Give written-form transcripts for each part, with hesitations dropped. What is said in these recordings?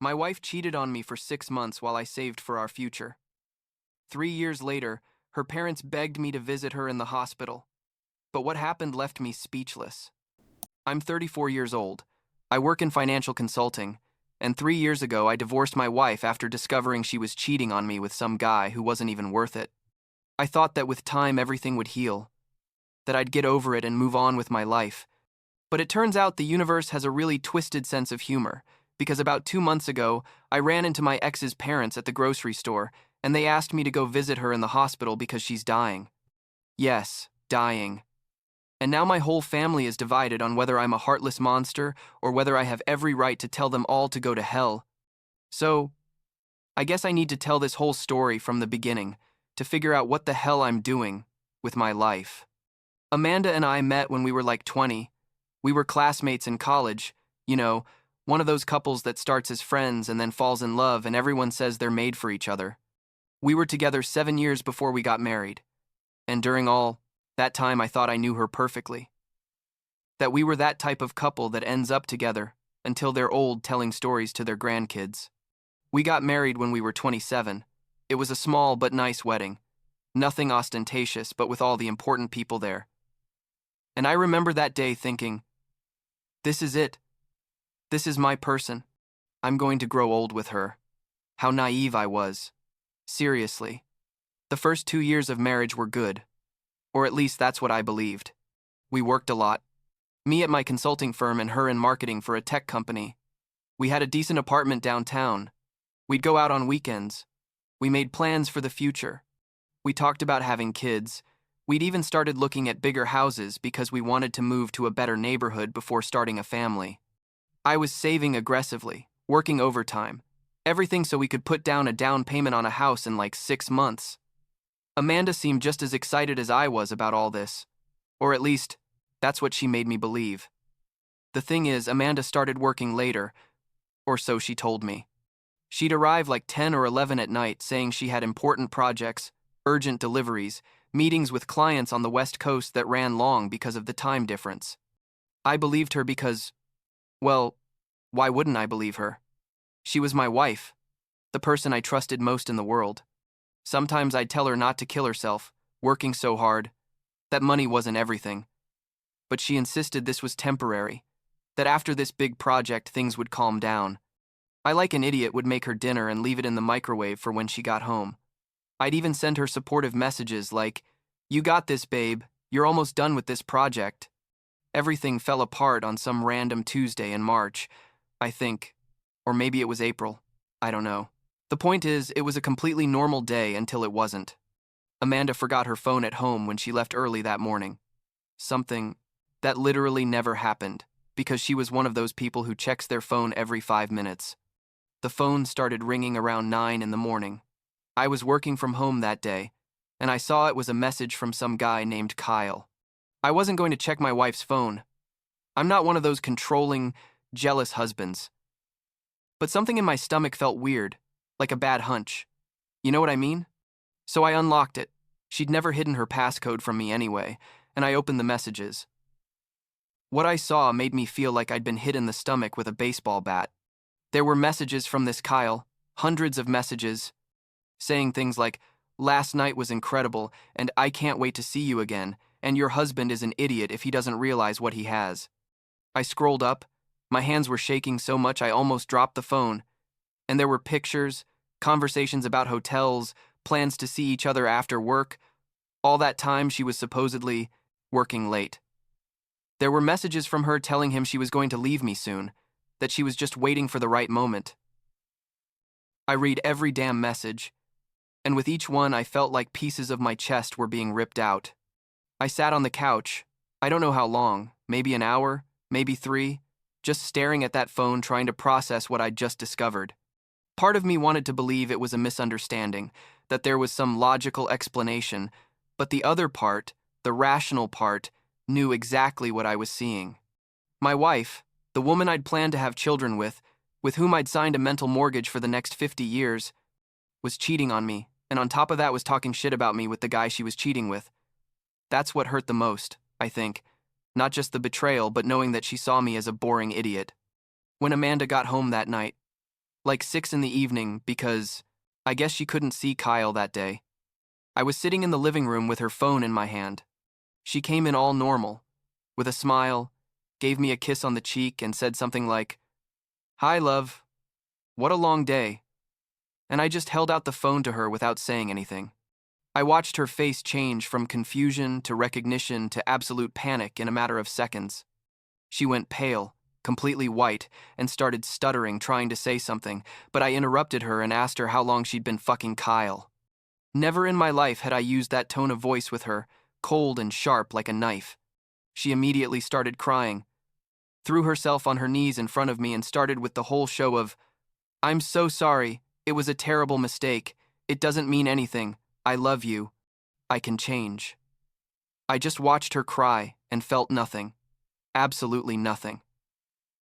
My wife cheated on me for 6 months while I saved for our future. 3 years later, her parents begged me to visit her in the hospital. But what happened left me speechless. I'm 34 years old. I work in financial consulting, and 3 years ago I divorced my wife after discovering she was cheating on me with some guy who wasn't even worth it. I thought that with time everything would heal, that I'd get over it and move on with my life. But it turns out the universe has a really twisted sense of humor, because about 2 months ago, I ran into my ex's parents at the grocery store, and they asked me to go visit her in the hospital because she's dying. Yes, dying. And now my whole family is divided on whether I'm a heartless monster or whether I have every right to tell them all to go to hell. So, I guess I need to tell this whole story from the beginning to figure out what the hell I'm doing with my life. Amanda and I met when we were like 20. We were classmates in college, you know, one of those couples that starts as friends and then falls in love and everyone says they're made for each other. We were together 7 years before we got married, and during all that time I thought I knew her perfectly. That we were that type of couple that ends up together until they're old telling stories to their grandkids. We got married when we were 27. It was a small but nice wedding. Nothing ostentatious, but with all the important people there. And I remember that day thinking, this is it. This is my person. I'm going to grow old with her. How naive I was. Seriously. The first 2 years of marriage were good. Or at least that's what I believed. We worked a lot. Me at my consulting firm and her in marketing for a tech company. We had a decent apartment downtown. We'd go out on weekends. We made plans for the future. We talked about having kids. We'd even started looking at bigger houses because we wanted to move to a better neighborhood before starting a family. I was saving aggressively, working overtime, everything so we could put down a down payment on a house in like 6 months. Amanda seemed just as excited as I was about all this. Or at least, that's what she made me believe. The thing is, Amanda started working later, or so she told me. She'd arrive like 10 or 11 at night saying she had important projects, urgent deliveries, meetings with clients on the West Coast that ran long because of the time difference. I believed her because, well, why wouldn't I believe her? She was my wife, the person I trusted most in the world. Sometimes I'd tell her not to kill herself, working so hard, that money wasn't everything. But she insisted this was temporary, that after this big project things would calm down. I, like an idiot, would make her dinner and leave it in the microwave for when she got home. I'd even send her supportive messages like, "You got this, babe. You're almost done with this project." Everything fell apart on some random Tuesday in March, I think. Or maybe it was April. I don't know. The point is, it was a completely normal day until it wasn't. Amanda forgot her phone at home when she left early that morning. Something that literally never happened, because she was one of those people who checks their phone every 5 minutes. The phone started ringing around 9 in the morning. I was working from home that day, and I saw it was a message from some guy named Kyle. I wasn't going to check my wife's phone. I'm not one of those controlling, jealous husbands. But something in my stomach felt weird, like a bad hunch. You know what I mean? So I unlocked it. She'd never hidden her passcode from me anyway, and I opened the messages. What I saw made me feel like I'd been hit in the stomach with a baseball bat. There were messages from this Kyle, hundreds of messages, saying things like, "Last night was incredible, and I can't wait to see you again, and your husband is an idiot if he doesn't realize what he has." I scrolled up. My hands were shaking so much I almost dropped the phone. And there were pictures, conversations about hotels, plans to see each other after work. All that time she was supposedly working late. There were messages from her telling him she was going to leave me soon, that she was just waiting for the right moment. I read every damn message, and with each one I felt like pieces of my chest were being ripped out. I sat on the couch, I don't know how long, maybe an hour, maybe 3, just staring at that phone trying to process what I'd just discovered. Part of me wanted to believe it was a misunderstanding, that there was some logical explanation, but the other part, the rational part, knew exactly what I was seeing. My wife, the woman I'd planned to have children with whom I'd signed a mental mortgage for the next 50 years, was cheating on me, and on top of that was talking shit about me with the guy she was cheating with. That's what hurt the most, I think. Not just the betrayal, but knowing that she saw me as a boring idiot. When Amanda got home that night, like 6 in the evening, because I guess she couldn't see Kyle that day. I was sitting in the living room with her phone in my hand. She came in all normal, with a smile, gave me a kiss on the cheek, and said something like, "Hi, love. What a long day." And I just held out the phone to her without saying anything. I watched her face change from confusion to recognition to absolute panic in a matter of seconds. She went pale, completely white, and started stuttering, trying to say something, but I interrupted her and asked her how long she'd been fucking Kyle. Never in my life had I used that tone of voice with her, cold and sharp like a knife. She immediately started crying, threw herself on her knees in front of me, and started with the whole show of, "I'm so sorry. It was a terrible mistake. It doesn't mean anything. I love you. I can change." I just watched her cry and felt nothing. Absolutely nothing.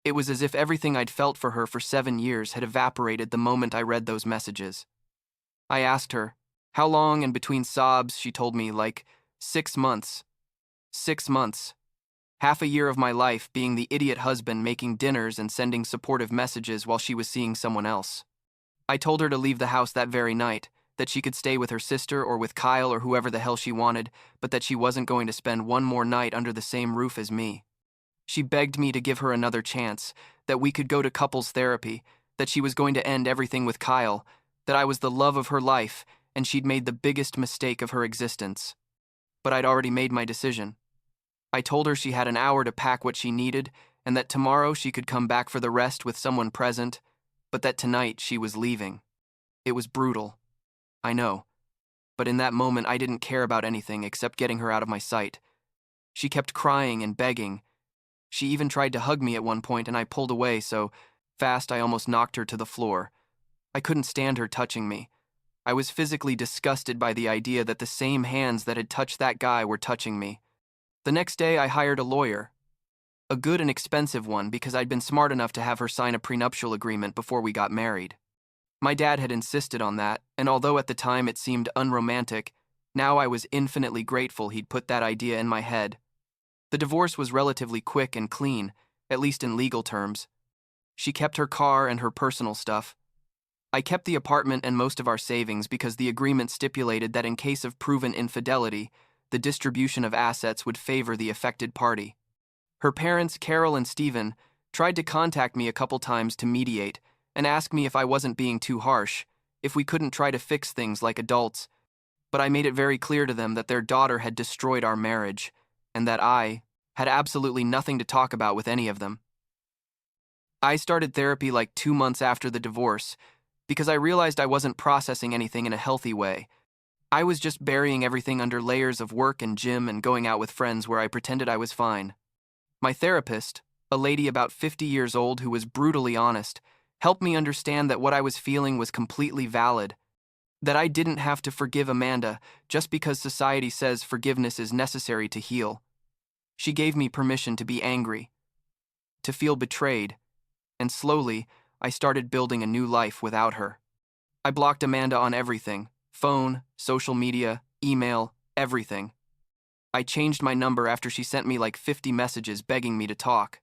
It was as if everything I'd felt for her for 7 years had evaporated the moment I read those messages. I asked her, how long, and between sobs, she told me, like, 6 months. 6 months. Half a year of my life being the idiot husband making dinners and sending supportive messages while she was seeing someone else. I told her to leave the house that very night, that she could stay with her sister or with Kyle or whoever the hell she wanted, but that she wasn't going to spend one more night under the same roof as me. She begged me to give her another chance, that we could go to couples therapy, that she was going to end everything with Kyle, that I was the love of her life, and she'd made the biggest mistake of her existence. But I'd already made my decision. I told her she had an hour to pack what she needed, and that tomorrow she could come back for the rest with someone present, but that tonight she was leaving. It was brutal. I know. But in that moment I didn't care about anything except getting her out of my sight. She kept crying and begging. She even tried to hug me at one point, and I pulled away so fast I almost knocked her to the floor. I couldn't stand her touching me. I was physically disgusted by the idea that the same hands that had touched that guy were touching me. The next day I hired a lawyer. A good and expensive one, because I'd been smart enough to have her sign a prenuptial agreement before we got married. My dad had insisted on that, and although at the time it seemed unromantic, now I was infinitely grateful he'd put that idea in my head. The divorce was relatively quick and clean, at least in legal terms. She kept her car and her personal stuff. I kept the apartment and most of our savings because the agreement stipulated that in case of proven infidelity, the distribution of assets would favor the affected party. Her parents, Carol and Stephen, tried to contact me a couple times to mediate and ask me if I wasn't being too harsh, if we couldn't try to fix things like adults, but I made it very clear to them that their daughter had destroyed our marriage, and that I had absolutely nothing to talk about with any of them. I started therapy like 2 months after the divorce because I realized I wasn't processing anything in a healthy way. I was just burying everything under layers of work and gym and going out with friends where I pretended I was fine. My therapist, a lady about 50 years old who was brutally honest, helped me understand that what I was feeling was completely valid, that I didn't have to forgive Amanda just because society says forgiveness is necessary to heal. She gave me permission to be angry, to feel betrayed, and slowly, I started building a new life without her. I blocked Amanda on everything: phone, social media, email, everything. I changed my number after she sent me like 50 messages begging me to talk.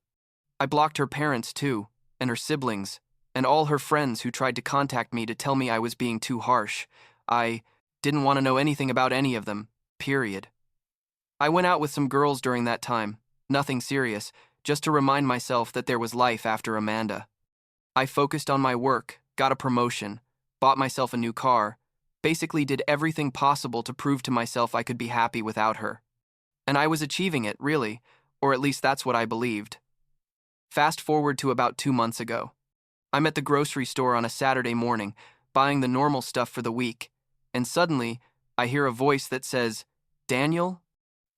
I blocked her parents too, and her siblings, and all her friends who tried to contact me to tell me I was being too harsh. I didn't want to know anything about any of them, period. I went out with some girls during that time, nothing serious, just to remind myself that there was life after Amanda. I focused on my work, got a promotion, bought myself a new car, basically did everything possible to prove to myself I could be happy without her. And I was achieving it, really, or at least that's what I believed. Fast forward to about 2 months ago. I'm at the grocery store on a Saturday morning, buying the normal stuff for the week, and suddenly, I hear a voice that says, "Daniel?"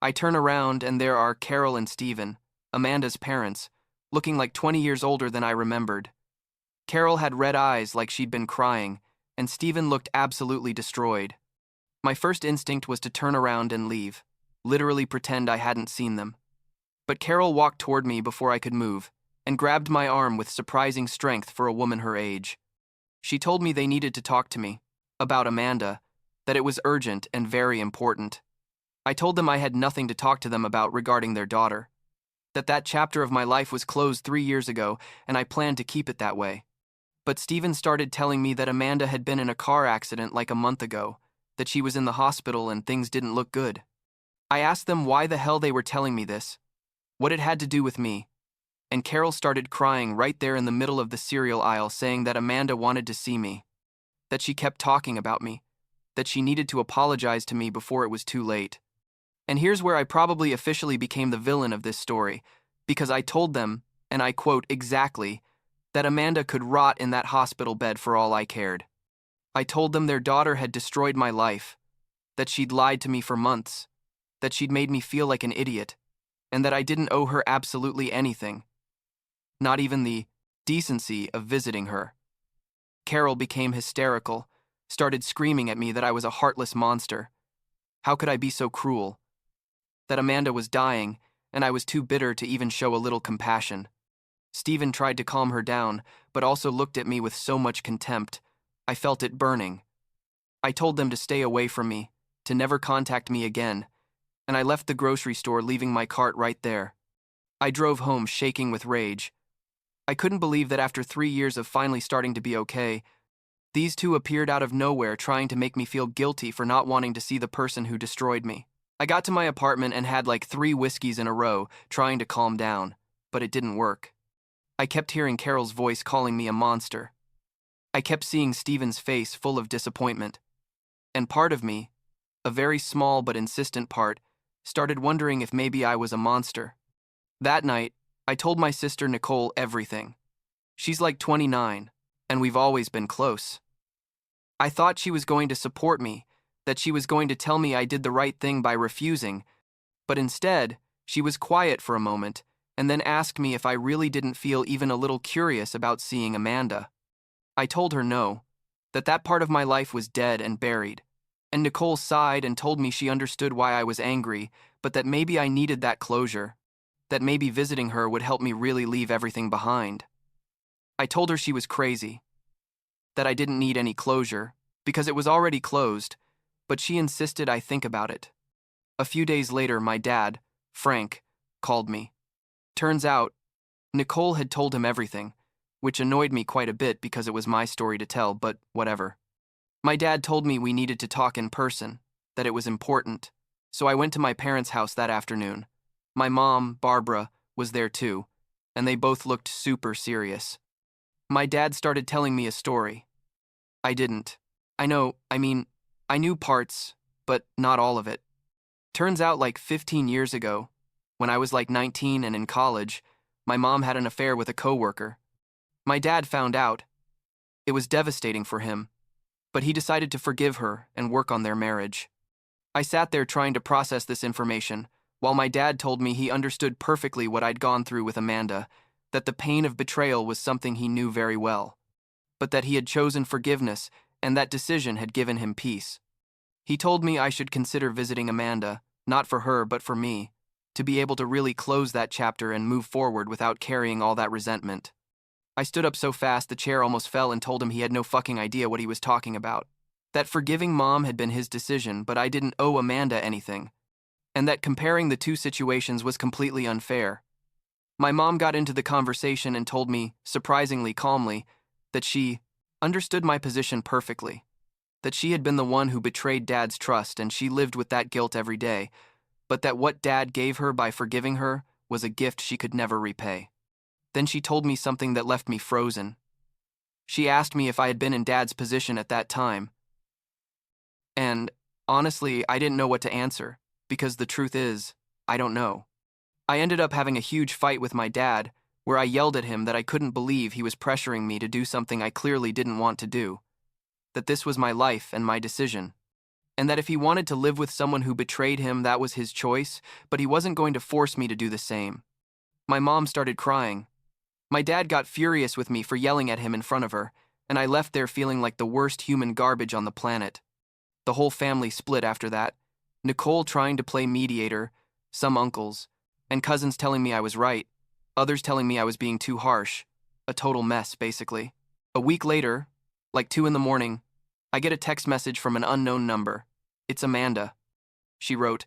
I turn around and there are Carol and Stephen, Amanda's parents, looking like 20 years older than I remembered. Carol had red eyes like she'd been crying, and Stephen looked absolutely destroyed. My first instinct was to turn around and leave, literally pretend I hadn't seen them. But Carol walked toward me before I could move, and grabbed my arm with surprising strength for a woman her age. She told me they needed to talk to me, about Amanda, that it was urgent and very important. I told them I had nothing to talk to them about regarding their daughter, that chapter of my life was closed 3 years ago, and I planned to keep it that way. But Steven started telling me that Amanda had been in a car accident like a month ago, that she was in the hospital and things didn't look good. I asked them why the hell they were telling me this, what it had to do with me, and Carol started crying right there in the middle of the cereal aisle, saying that Amanda wanted to see me, that she kept talking about me, that she needed to apologize to me before it was too late. And here's where I probably officially became the villain of this story, because I told them, and I quote exactly, that Amanda could rot in that hospital bed for all I cared. I told them their daughter had destroyed my life, that she'd lied to me for months, that she'd made me feel like an idiot, and that I didn't owe her absolutely anything, not even the decency of visiting her. Carol became hysterical, started screaming at me that I was a heartless monster. How could I be so cruel? That Amanda was dying, and I was too bitter to even show a little compassion. Steven tried to calm her down, but also looked at me with so much contempt. I felt it burning. I told them to stay away from me, to never contact me again, and I left the grocery store, leaving my cart right there. I drove home shaking with rage. I couldn't believe that after 3 years of finally starting to be okay, these two appeared out of nowhere trying to make me feel guilty for not wanting to see the person who destroyed me. I got to my apartment and had like 3 whiskeys in a row, trying to calm down, but it didn't work. I kept hearing Carol's voice calling me a monster. I kept seeing Steven's face full of disappointment. And part of me, a very small but insistent part, started wondering if maybe I was a monster. That night, I told my sister Nicole everything. She's like 29, and we've always been close. I thought she was going to support me, that she was going to tell me I did the right thing by refusing, but instead, she was quiet for a moment and then asked me if I really didn't feel even a little curious about seeing Amanda. I told her no, that that part of my life was dead and buried, and Nicole sighed and told me she understood why I was angry, but that maybe I needed that closure, that maybe visiting her would help me really leave everything behind. I told her she was crazy, that I didn't need any closure, because it was already closed, but she insisted I think about it. A few days later, my dad, Frank, called me. Turns out, Nicole had told him everything, which annoyed me quite a bit because it was my story to tell, but whatever. My dad told me we needed to talk in person, that it was important, so I went to my parents' house that afternoon. My mom, Barbara, was there too, and they both looked super serious. My dad started telling me a story. I didn't. I knew parts, but not all of it. Turns out like 15 years ago, when I was like 19 and in college, my mom had an affair with a coworker. My dad found out. It was devastating for him, but he decided to forgive her and work on their marriage. I sat there trying to process this information, while my dad told me he understood perfectly what I'd gone through with Amanda, that the pain of betrayal was something he knew very well, but that he had chosen forgiveness, and that decision had given him peace. He told me I should consider visiting Amanda, not for her but for me, to be able to really close that chapter and move forward without carrying all that resentment. I stood up so fast the chair almost fell and told him he had no fucking idea what he was talking about. That forgiving Mom had been his decision, but I didn't owe Amanda anything. And that comparing the two situations was completely unfair. My mom got into the conversation and told me, surprisingly calmly, that she understood my position perfectly. That she had been the one who betrayed Dad's trust and she lived with that guilt every day, but that what Dad gave her by forgiving her was a gift she could never repay. Then she told me something that left me frozen. She asked me if I had been in Dad's position at that time. And, honestly, I didn't know what to answer, because the truth is, I don't know. I ended up having a huge fight with my dad, where I yelled at him that I couldn't believe he was pressuring me to do something I clearly didn't want to do. That this was my life and my decision. And that if he wanted to live with someone who betrayed him, that was his choice, but he wasn't going to force me to do the same. My mom started crying. My dad got furious with me for yelling at him in front of her, and I left there feeling like the worst human garbage on the planet. The whole family split after that, Nicole trying to play mediator, some uncles, and cousins telling me I was right, others telling me I was being too harsh. A total mess, basically. A week later, like 2 in the morning, I get a text message from an unknown number. It's Amanda. She wrote,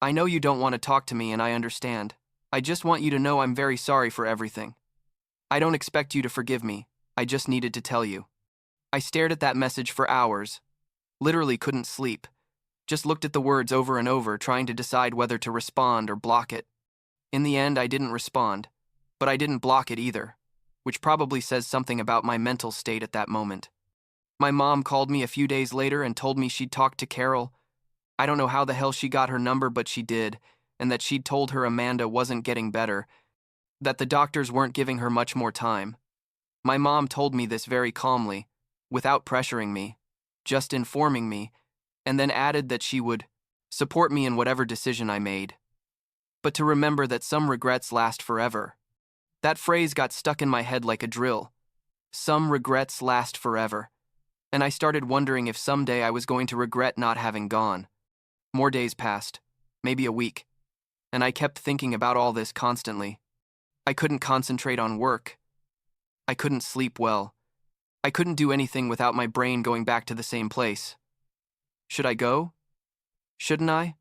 "I know you don't want to talk to me and I understand. I just want you to know I'm very sorry for everything. I don't expect you to forgive me, I just needed to tell you. I stared at that message for hours, literally couldn't sleep, just looked at the words over and over, trying to decide whether to respond or block it. In the end, I didn't respond, but I didn't block it either, which probably says something about my mental state at that moment. My mom called me a few days later and told me she'd talked to Carol. I don't know how the hell she got her number, but she did, and that she'd told her Amanda wasn't getting better, that the doctors weren't giving her much more time. My mom told me this very calmly, without pressuring me, just informing me, and then added that she would support me in whatever decision I made. But to remember that some regrets last forever. That phrase got stuck in my head like a drill. Some regrets last forever. And I started wondering if someday I was going to regret not having gone. More days passed, maybe a week, and I kept thinking about all this constantly. I couldn't concentrate on work. I couldn't sleep well. I couldn't do anything without my brain going back to the same place. Should I go? Shouldn't I?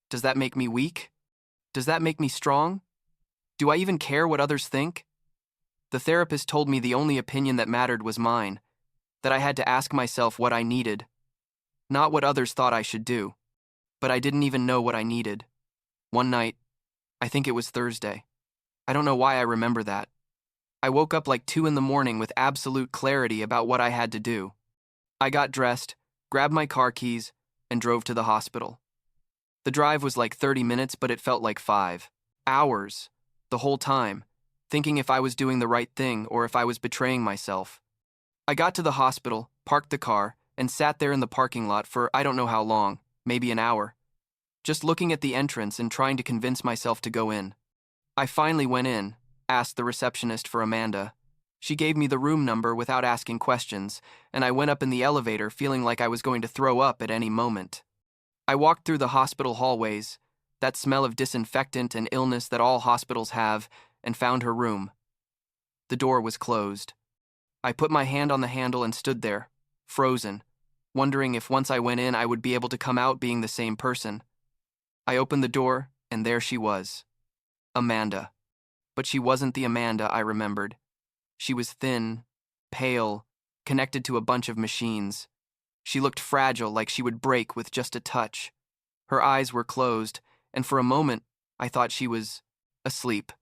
Does that make me weak? Does that make me strong? Do I even care what others think? The therapist told me the only opinion that mattered was mine, that I had to ask myself what I needed, not what others thought I should do. But I didn't even know what I needed. One night, I think it was Thursday. I don't know why I remember that. I woke up like 2 in the morning with absolute clarity about what I had to do. I got dressed, grabbed my car keys, and drove to the hospital. The drive was like 30 minutes, but it felt like 5 hours, the whole time, thinking if I was doing the right thing or if I was betraying myself. I got to the hospital, parked the car, and sat there in the parking lot for I don't know how long, maybe an hour, just looking at the entrance and trying to convince myself to go in. I finally went in, asked the receptionist for Amanda. She gave me the room number without asking questions, and I went up in the elevator feeling like I was going to throw up at any moment. I walked through the hospital hallways, that smell of disinfectant and illness that all hospitals have, and found her room. The door was closed. I put my hand on the handle and stood there, frozen, wondering if once I went in I would be able to come out being the same person. I opened the door, and there she was. Amanda. But she wasn't the Amanda I remembered. She was thin, pale, connected to a bunch of machines. She looked fragile, like she would break with just a touch. Her eyes were closed, and for a moment, I thought she was asleep.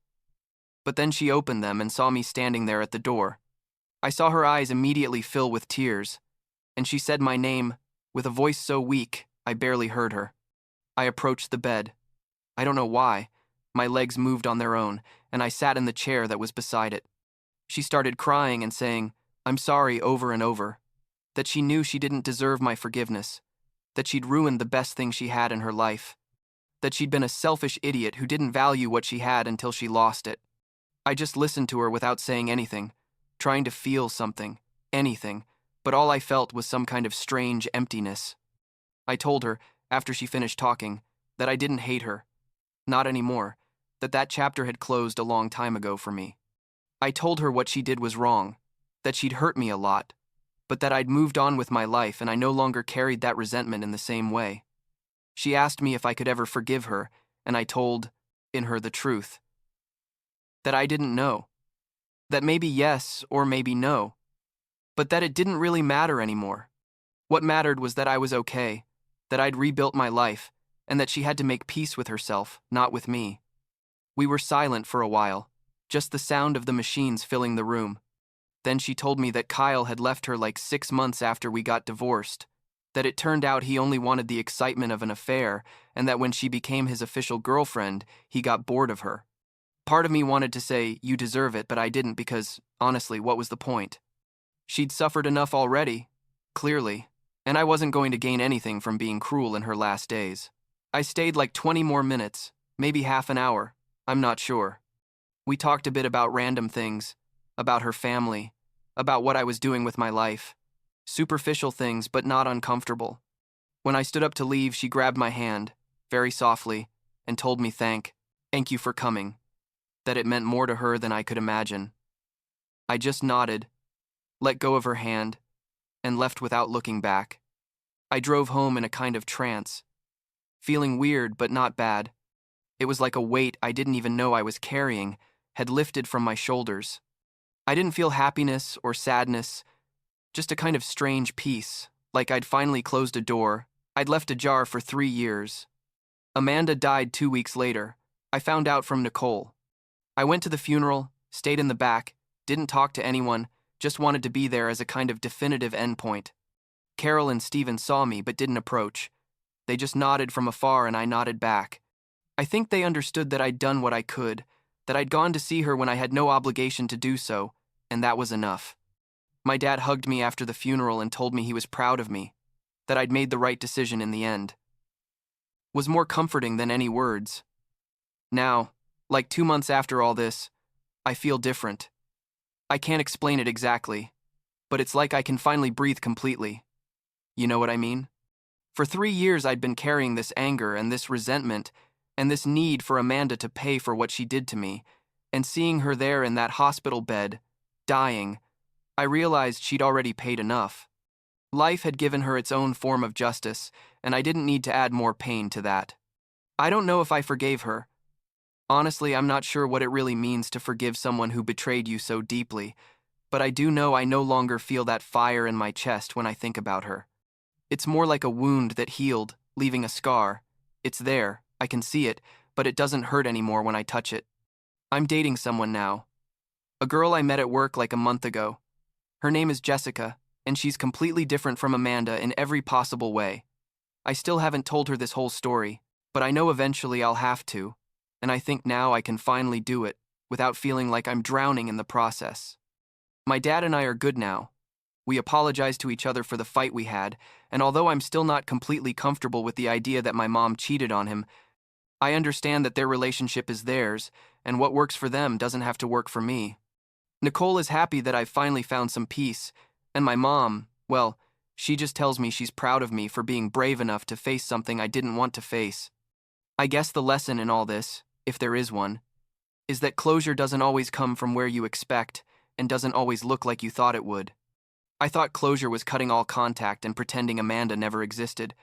But then she opened them and saw me standing there at the door. I saw her eyes immediately fill with tears, and she said my name with a voice so weak I barely heard her. I approached the bed. I don't know why. My legs moved on their own, and I sat in the chair that was beside it. She started crying and saying, "I'm sorry," over and over, that she knew she didn't deserve my forgiveness, that she'd ruined the best thing she had in her life, that she'd been a selfish idiot who didn't value what she had until she lost it. I just listened to her without saying anything, trying to feel something, anything, but all I felt was some kind of strange emptiness. I told her, after she finished talking, that I didn't hate her. Not anymore, that chapter had closed a long time ago for me. I told her what she did was wrong, that she'd hurt me a lot, but that I'd moved on with my life and I no longer carried that resentment in the same way. She asked me if I could ever forgive her, and I told, in her, the truth. That I didn't know. That maybe yes or maybe no, but that it didn't really matter anymore. What mattered was that I was okay, that I'd rebuilt my life, and that she had to make peace with herself, not with me. We were silent for a while, just the sound of the machines filling the room. Then she told me that Kyle had left her like 6 months after we got divorced, that it turned out he only wanted the excitement of an affair, and that when she became his official girlfriend, he got bored of her. Part of me wanted to say, "You deserve it," but I didn't because, honestly, what was the point? She'd suffered enough already, clearly, and I wasn't going to gain anything from being cruel in her last days. I stayed like 20 more minutes, maybe half an hour, I'm not sure. We talked a bit about random things, about her family, about what I was doing with my life. Superficial things, but not uncomfortable. When I stood up to leave, she grabbed my hand, very softly, and told me thank you for coming, that it meant more to her than I could imagine. I just nodded, let go of her hand, and left without looking back. I drove home in a kind of trance, feeling weird but not bad. It was like a weight I didn't even know I was carrying had lifted from my shoulders. I didn't feel happiness or sadness, just a kind of strange peace, like I'd finally closed a door I'd left ajar for 3 years. Amanda died 2 weeks later. I found out from Nicole. I went to the funeral, stayed in the back, didn't talk to anyone, just wanted to be there as a kind of definitive endpoint. Carol and Stephen saw me but didn't approach. They just nodded from afar and I nodded back. I think they understood that I'd done what I could, that I'd gone to see her when I had no obligation to do so, and that was enough. My dad hugged me after the funeral and told me he was proud of me, that I'd made the right decision in the end. Was more comforting than any words. Now, like 2 months after all this, I feel different. I can't explain it exactly, but it's like I can finally breathe completely. You know what I mean? For 3 years I'd been carrying this anger and this resentment and this need for Amanda to pay for what she did to me, and seeing her there in that hospital bed, dying, I realized she'd already paid enough. Life had given her its own form of justice, and I didn't need to add more pain to that. I don't know if I forgave her. Honestly, I'm not sure what it really means to forgive someone who betrayed you so deeply, but I do know I no longer feel that fire in my chest when I think about her. It's more like a wound that healed, leaving a scar. It's there, I can see it, but it doesn't hurt anymore when I touch it. I'm dating someone now. A girl I met at work like a month ago. Her name is Jessica, and she's completely different from Amanda in every possible way. I still haven't told her this whole story, but I know eventually I'll have to, and I think now I can finally do it without feeling like I'm drowning in the process. My dad and I are good now. We apologized to each other for the fight we had, and although I'm still not completely comfortable with the idea that my mom cheated on him, I understand that their relationship is theirs, and what works for them doesn't have to work for me. Nicole is happy that I've finally found some peace, and my mom, well, she just tells me she's proud of me for being brave enough to face something I didn't want to face. I guess the lesson in all this, if there is one, is that closure doesn't always come from where you expect and doesn't always look like you thought it would. I thought closure was cutting all contact and pretending Amanda never existed,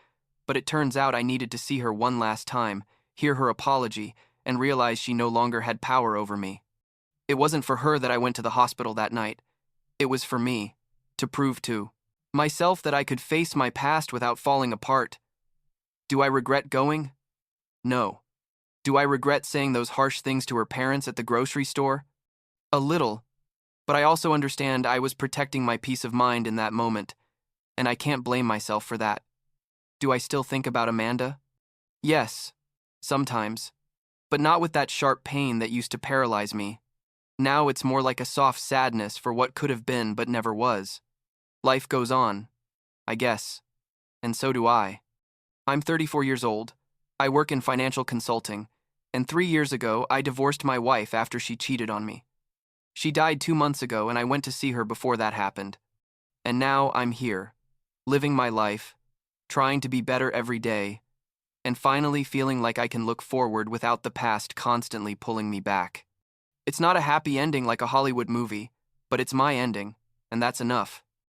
but it turns out I needed to see her one last time, hear her apology, and realize she no longer had power over me. It wasn't for her that I went to the hospital that night. It was for me, to prove to myself that I could face my past without falling apart. Do I regret going? No. Do I regret saying those harsh things to her parents at the grocery store? A little, but I also understand I was protecting my peace of mind in that moment, and I can't blame myself for that. Do I still think about Amanda? Yes, sometimes, but not with that sharp pain that used to paralyze me. Now it's more like a soft sadness for what could have been but never was. Life goes on, I guess, and so do I. I'm 34 years old. I work in financial consulting, and 3 years ago I divorced my wife after she cheated on me. She died 2 months ago and I went to see her before that happened. And now I'm here, living my life, trying to be better every day, and finally feeling like I can look forward without the past constantly pulling me back. It's not a happy ending like a Hollywood movie, but it's my ending, and that's enough.